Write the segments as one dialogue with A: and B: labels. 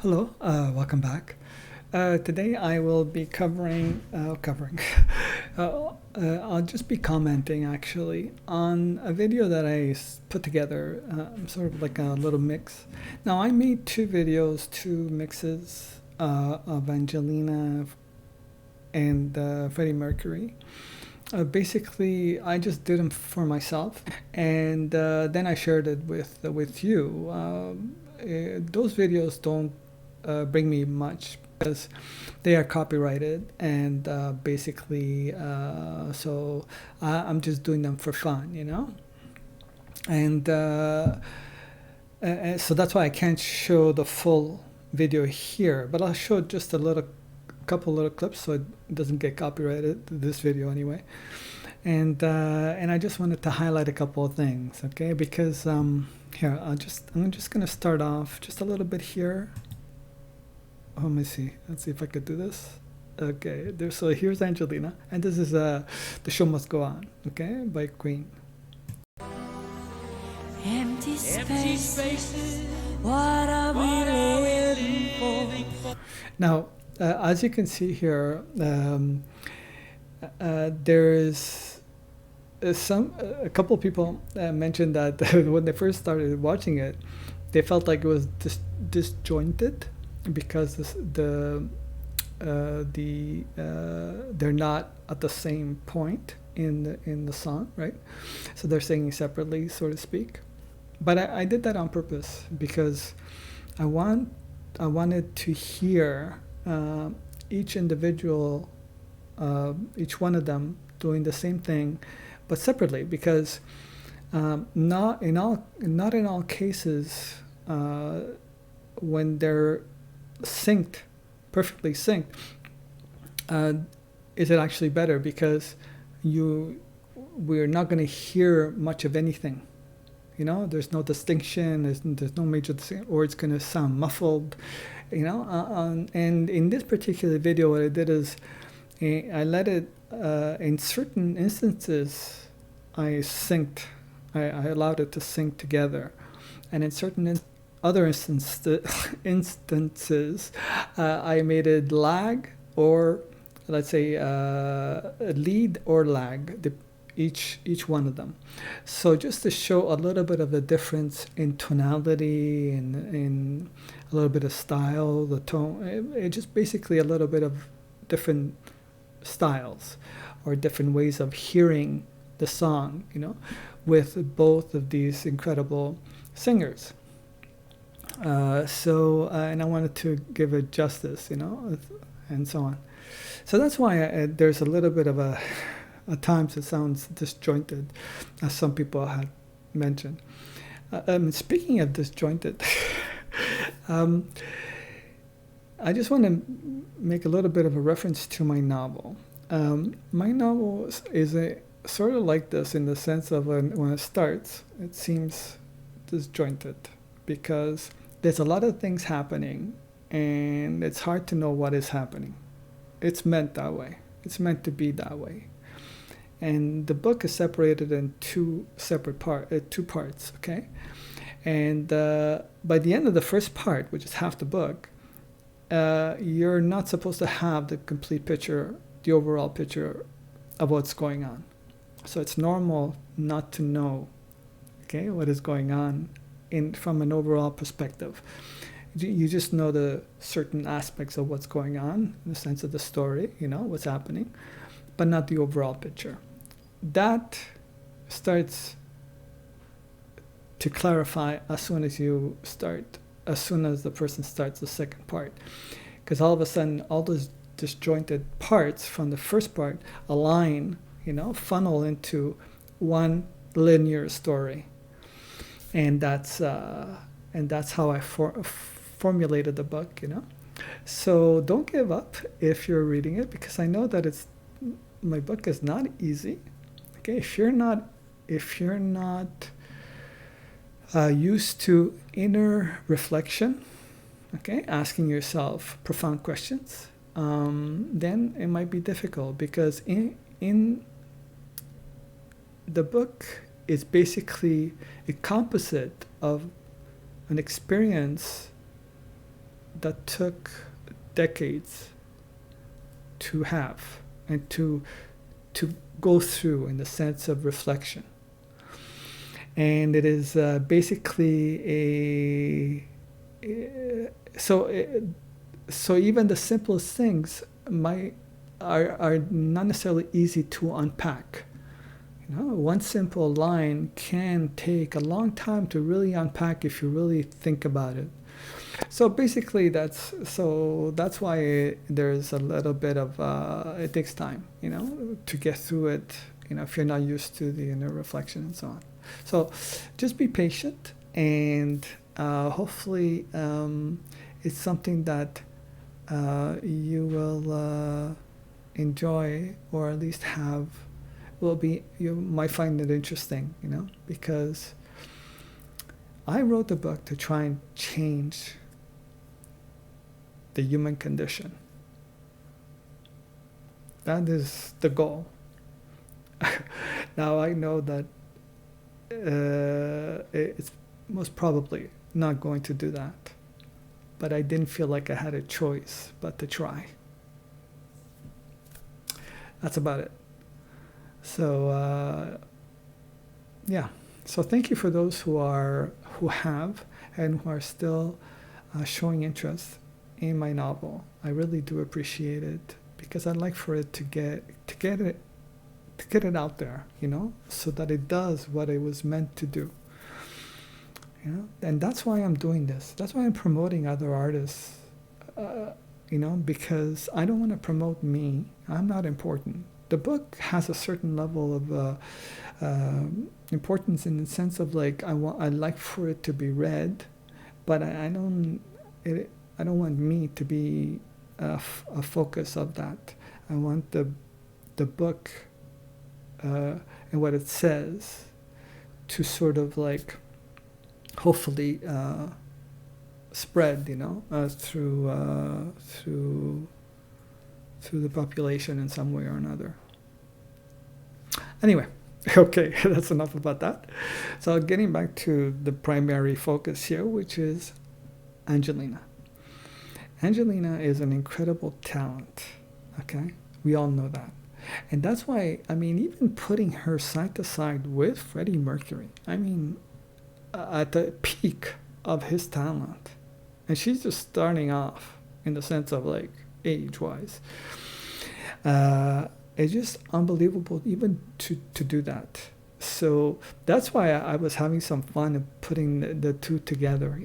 A: Hello, welcome back. Today I will be covering. I'll just be commenting actually on a video that put together, sort of like a little mix. Now I made two videos, two mixes of Angelina and Freddie Mercury. Basically, I just did them for myself, and then I shared it with you. Those videos don't bring me much because they are copyrighted, and basically, so I'm just doing them for fun, and so that's why I can't show the full video here, but I'll show just a couple little clips so it doesn't get copyrighted, this video anyway. And I just wanted to highlight a couple of things, okay? Because here I'm just gonna start off just a little bit here. Let me see. Let's see if I could do this. Okay, so here's Angelina, and this is The Show Must Go On, okay, by Queen.
B: Empty spaces, what are we living for?
A: Now, as you can see here, there is a couple of people mentioned that when they first started watching it, they felt like it was disjointed because they're not at the same point in the song, right? So they're singing separately, so to speak. But I did that on purpose because I wanted to hear each individual, each one of them doing the same thing, but separately, because not in all cases when they're perfectly synced, is it actually better, because we're not going to hear much of anything. There's no distinction, there's no major distinction, or it's going to sound muffled, and in this particular video, what I did is I let it, in certain instances, I allowed it to sync together, and in certain other instances, I made it lag, or let's say lead or lag, each one of them. So just to show a little bit of the difference in tonality and in a little bit of style, the tone, it just basically a little bit of different styles or different ways of hearing the song, with both of these incredible singers. And I wanted to give it justice, and so on. So that's why there's a little bit of at times it sounds disjointed, as some people had mentioned. Speaking of disjointed, I just want to make a little bit of a reference to my novel. My novel is a sort of like this, in the sense of when it starts, it seems disjointed because there's a lot of things happening and it's hard to know what is happening. It's meant that way. It's meant to be that way. And the book is separated in two parts, okay? And by the end of the first part, which is half the book, you're not supposed to have the complete picture, the overall picture of what's going on. So it's normal not to know, okay, what is going on from an overall perspective. You just know the certain aspects of what's going on, in the sense of the story, what's happening, but not the overall picture. That starts to clarify as soon as the person starts the second part, because all of a sudden all those disjointed parts from the first part align, funnel into one linear story, and that's how I formulated the book, So don't give up if you're reading it, because I know that my book is not easy. Okay, if you're not used to inner reflection, okay, asking yourself profound questions, then it might be difficult, because in the book is basically a composite of an experience that took decades to have and to go through in the sense of reflection. And it is basically so even the simplest things are not necessarily easy to unpack. One simple line can take a long time to really unpack if you really think about it. So basically, that's why there's a little bit of it takes time, to get through it. If you're not used to the inner reflection and so on. So just be patient, and hopefully it's something that you will enjoy, or at least you might find it interesting, because I wrote the book to try and change the human condition. That is the goal. Now I know that it's most probably not going to do that, but I didn't feel like I had a choice but to try. That's about it. So yeah. So thank you for those who have and who are still showing interest in my novel. I really do appreciate it, because I'd like for it to get it out there, so that it does what it was meant to do. And that's why I'm doing this. That's why I'm promoting other artists, because I don't want to promote me. I'm not important. The book has a certain level of importance in the sense of I'd like for it to be read, but I don't want me to be a focus of that. I want the book and what it says to sort of hopefully spread, through the population in some way or another. Anyway, okay, that's enough about that. So getting back to the primary focus here, which is Angelina. Angelina is an incredible talent, okay? We all know that. And that's why, even putting her side to side with Freddie Mercury, at the peak of his talent, and she's just starting off in the sense of age-wise. It's just unbelievable even to do that. So that's why I was having some fun of putting the two together,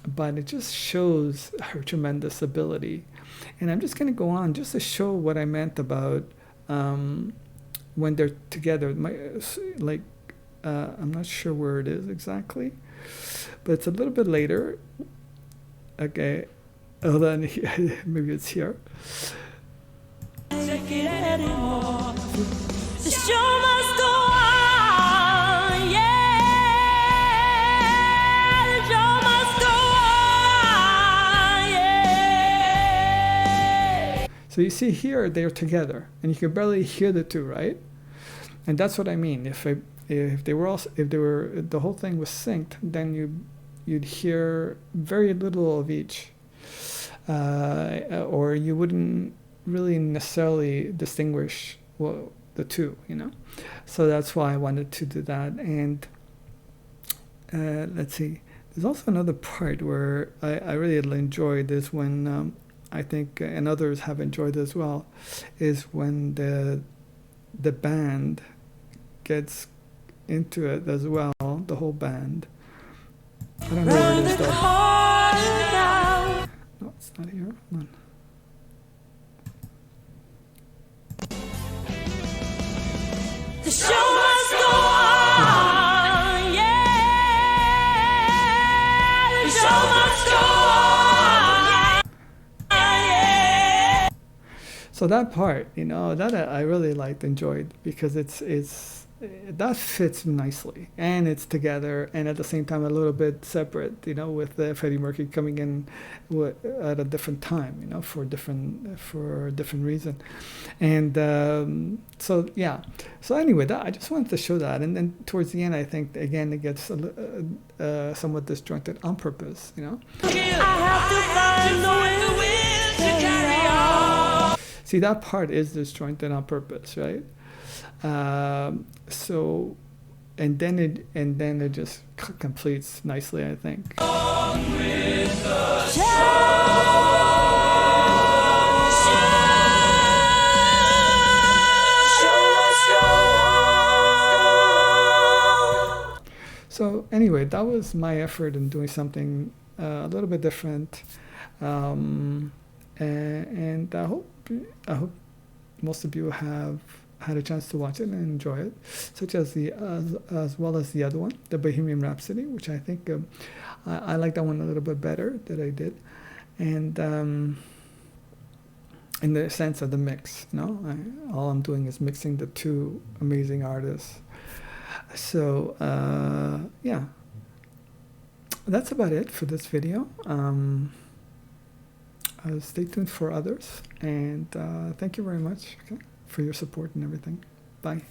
A: But it just shows her tremendous ability. And I'm just going to go on just to show what I meant about when they're together. I'm not sure where it is exactly, but it's a little bit later. Okay. Hold on, maybe it's here.
B: Take it anymore. The show must go on, yeah. The show must go on, yeah.
A: So you see here they're together, and you can barely hear the two, right? And that's what I mean. If the whole thing was synced, then you'd hear very little of each. Or you wouldn't really necessarily distinguish the two, So that's why I wanted to do that. And let's see. There's also another part where I really enjoyed this when I think, and others have enjoyed as well, is when the band gets into it as well, the whole band. I don't know where it is though. No, it's not here. Hold on.
B: The show must go on, yeah. The show must go on, yeah.
A: So that part, that I really enjoyed, because it's that fits nicely, and it's together, and at the same time a little bit separate, with Freddie Mercury coming in at a different time, for a different reason, and so yeah. So anyway, I just wanted to show that, and then towards the end, I think again it gets somewhat disjointed on purpose,
B: I have to find the will to carry on.
A: See, that part is disjointed on purpose, right? So, and then it just completes nicely, I think. So anyway, that was my effort in doing something a little bit different, and I hope most of you have had a chance to watch it and enjoy it, such as as well as the other one, the Bohemian Rhapsody, which I think I like that one a little bit better that I did, and in the sense of the mix, all I'm doing is mixing the two amazing artists. So yeah, that's about it for this video. Stay tuned for others, and thank you very much for your support and everything. Bye.